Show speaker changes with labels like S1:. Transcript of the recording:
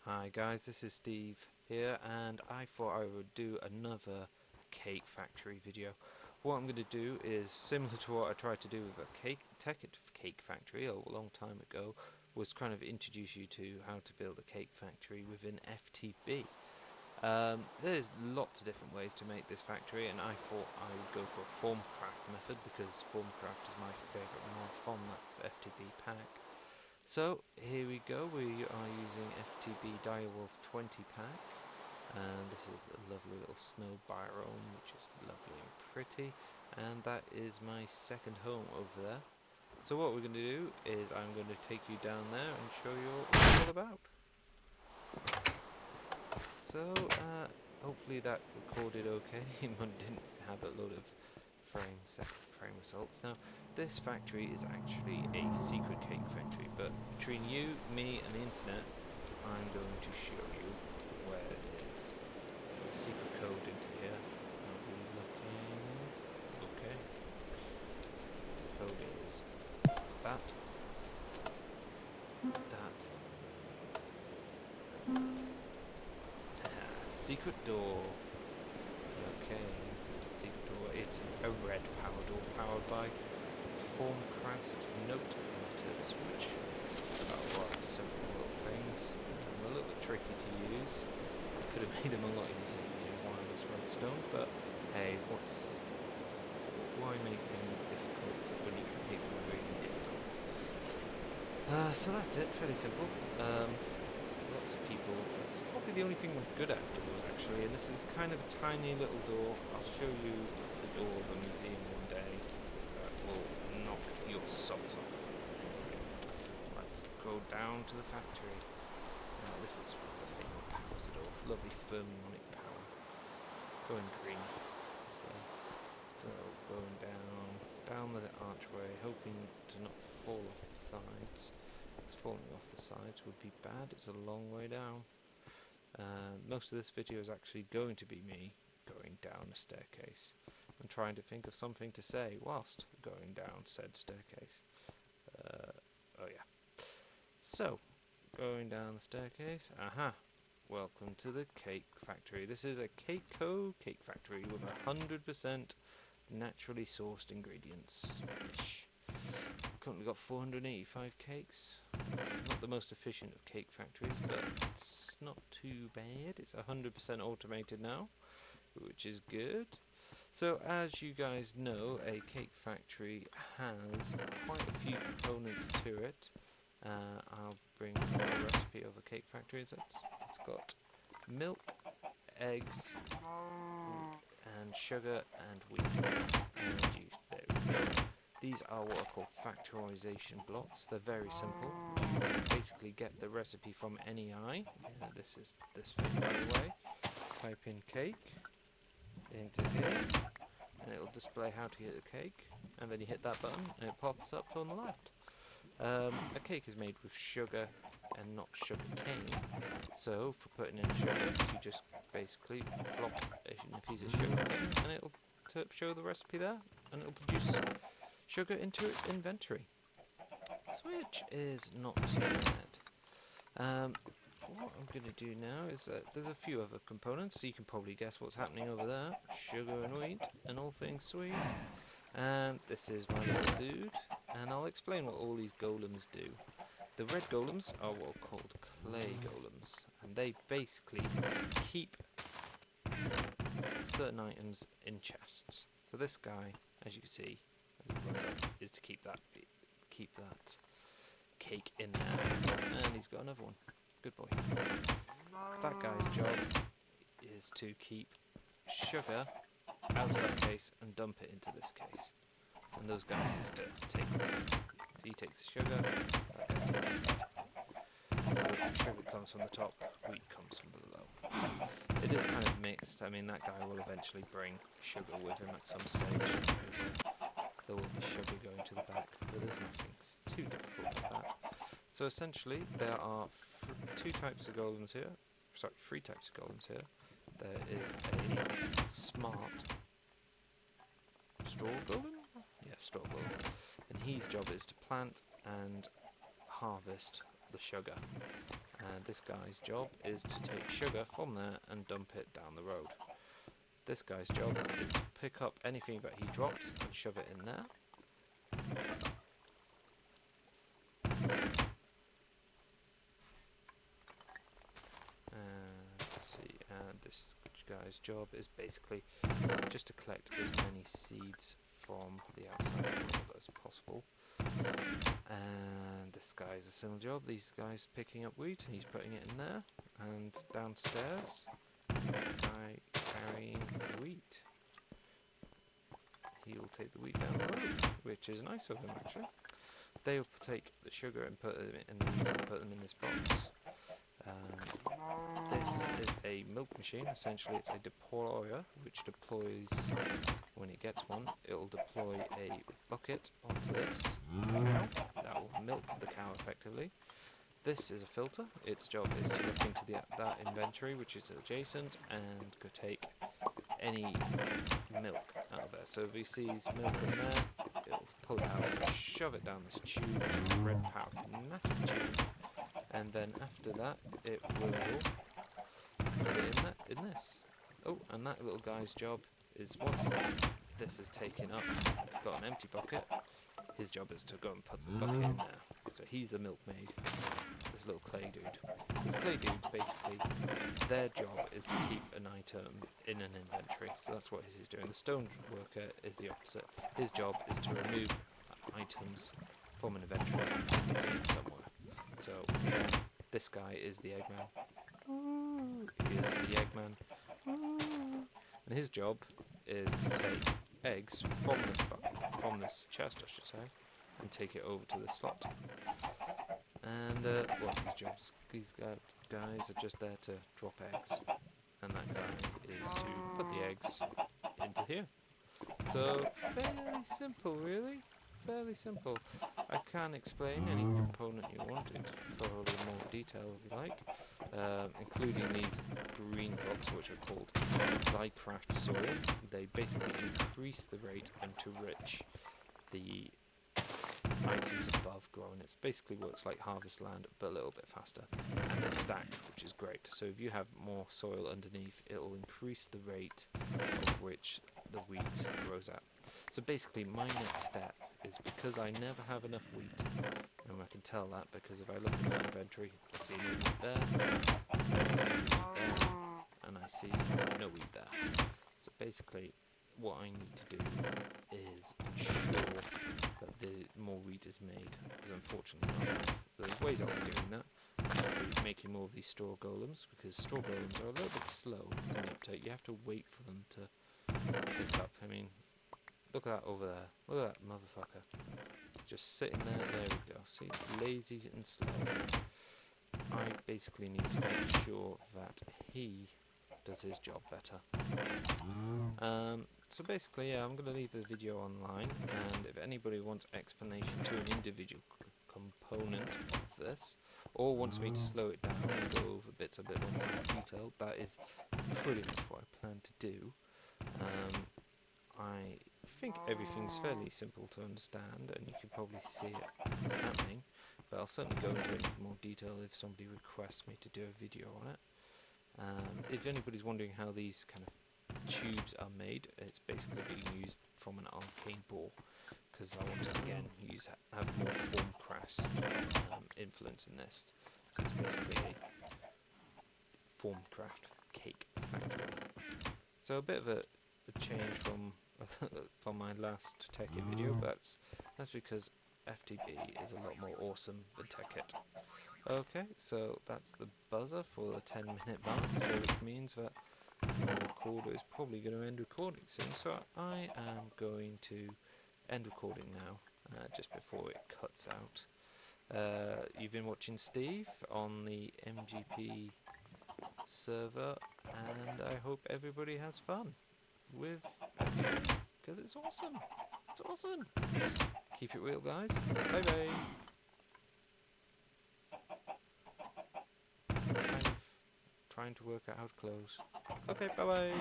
S1: Hi guys, this is Steve here, and I thought I would do another cake factory video. What I'm going to do is similar to what I tried to do with a cake factory a long time ago, was kind of introduce you to how to build a cake factory within FTB. There's lots of different ways to make this factory, and I thought I would go for a Formcraft method because Formcraft is my favourite mod from that FTB pack. So here we go, we are using FTB Direwolf 20 pack, and this is a lovely little snow biome which is lovely and pretty, and that is my second home over there. So what we're going to do is I'm going to take you down there and show you what it's all about. So hopefully that recorded okay. It didn't have a load of frame results. Now this factory is actually a secret cake factory, but between you, me and the internet, I'm going to show you where it is. There's a secret code into here. I'll be looking. Okay. The code is that, secret door. Okay, this is the secret door. It's a red power door powered by Formcraft note emitters, which are simple little things. A little bit tricky to use. I could have made them a lot easier using wireless redstone, but hey, why make things difficult when you can make them really difficult? So that's it, fairly simple. Lots of people, it's probably the only thing we're good at doors actually, and this is kind of a tiny little door. I'll show you the door of a museum one day that will knock your socks off. Let's go down to the factory. Now this is the thing that powers it all. Lovely thermonic power. Going green. So going down the archway, hoping to not fall off the sides. Falling off the sides would be bad. It's a long way down. Most of this video is actually going to be me going down a staircase and trying to think of something to say whilst going down said staircase. Oh yeah. So, going down the staircase. Aha! Welcome to the cake factory. This is a cake factory with 100% naturally sourced ingredients. Currently got 485 cakes. Not the most efficient of cake factories, but it's not too bad. It's 100% automated now, which is good. So as you guys know, a cake factory has quite a few components to it. I'll bring a recipe of a cake factory. It's got milk, eggs, and sugar and wheat. And there we go. These are what are called factorization blocks. They're very simple. You can basically get the recipe from NEI. This is this thing, by the way. Type in cake into here, and it will display how to get a cake. And then you hit that button, and it pops up on the left. A cake is made with sugar and not sugar cane. So for putting in sugar, you just basically plop a piece of sugar cane, and it will show the recipe there, and it will produce sugar into its inventory, which is not too bad. What I'm going to do now is there's a few other components, so you can probably guess what's happening over there. Sugar and wheat and all things sweet. And this is my little dude, and I'll explain what all these golems do. The red golems are what are called clay golems, and they basically keep certain items in chests. So this guy, as you can see, is to keep that cake in there, and he's got another one. Good boy. That guy's job is to keep sugar out of that case and dump it into this case, and those guys is to take that. So he takes the sugar, that guy takes it. Sugar comes from the top, wheat comes from below. It is kind of mixed. I mean, that guy will eventually bring sugar with him at some stage. There will be sugar going to the back, but there's nothing too difficult about that. So essentially, there are three types of golems here. There is a smart straw golem? Yeah, straw golem. And his job is to plant and harvest the sugar. And this guy's job is to take sugar from there and dump it down the road. This guy's job is to pick up anything that he drops and shove it in there. Let's see, and this guy's job is basically just to collect as many seeds from the outside world as possible. And this guy's a similar job. These guys picking up wheat, he's putting it in there. And downstairs, guy carrying wheat. He'll take the wheat down the road, which is nice of him actually. They'll take the sugar and put them in the wheat and put them in this box. This is a milk machine. Essentially, it's a deployer which deploys when it gets one. It'll deploy a bucket onto this cow. That will milk the cow effectively. This is a filter. Its job is to look into that inventory which is adjacent and go take any milk out of there. So if he sees milk in there, it'll pull it out, shove it down this tube, which is a red powder pneumatic tube, and then after that it will put it in this. Oh, and that little guy's job is once this is taken up, got an empty bucket, his job is to go and put the bucket in there. So he's the milkmaid, this little clay dude. This clay dude, basically, their job is to keep an item in an inventory. So that's what he's doing. The stone worker is the opposite. His job is to remove items from an inventory and stick it somewhere. So this guy is the Eggman. He is the Eggman. And his job is to take eggs from this chest, I should say, and take it over to the slot. And well, these guys are just there to drop eggs, and that guy is to put the eggs into here. So fairly simple, really. Fairly simple. I can explain any component you want into thoroughly more detail if you like, including these green blocks which are called Zycraft soil. They basically increase the rate and to enrich the items above ground. It basically works like harvest land but a little bit faster, and they stack, which is great. So if you have more soil underneath, it will increase the rate of which the wheat grows at. So basically my next step is, because I never have enough wheat, and I can tell that because if I look at my inventory, I see no wheat there, I see wheat there, and I see no wheat there. So basically what I need to do is ensure that the more wheat is made, because unfortunately there's ways of doing that. Making more of these store golems, because store golems are a little bit slow in the uptake. You have to wait for them to pick up. I mean, look at that over there. Look at that motherfucker. Just sitting there. There we go. See, lazy and slow. I basically need to make sure that he does his job better. So basically, yeah, I'm going to leave the video online, and if anybody wants explanation to an individual component of this, or wants me to slow it down and go over bits a bit more detailed, that is pretty much what I plan to do. I think everything's fairly simple to understand, and you can probably see it happening, but I'll certainly go into it in more detail if somebody requests me to do a video on it. If anybody's wondering how these kind of tubes are made, it's basically being used from an arcane ball, because I want to again have more Formcraft influence in this. So it's basically a Formcraft cake factory. So a bit of a change from from my last TechIt video, but that's because FTB is a lot more awesome than TechIt. Okay, so that's the buzzer for the 10-minute mark, so which means that the recorder is probably going to end recording soon. So I am going to end recording now, just before it cuts out. You've been watching Steve on the MGP server, and I hope everybody has fun with FTB, because it's awesome. It's awesome. Keep it real, guys. Bye bye. Trying to work out how to close. Okay, bye bye.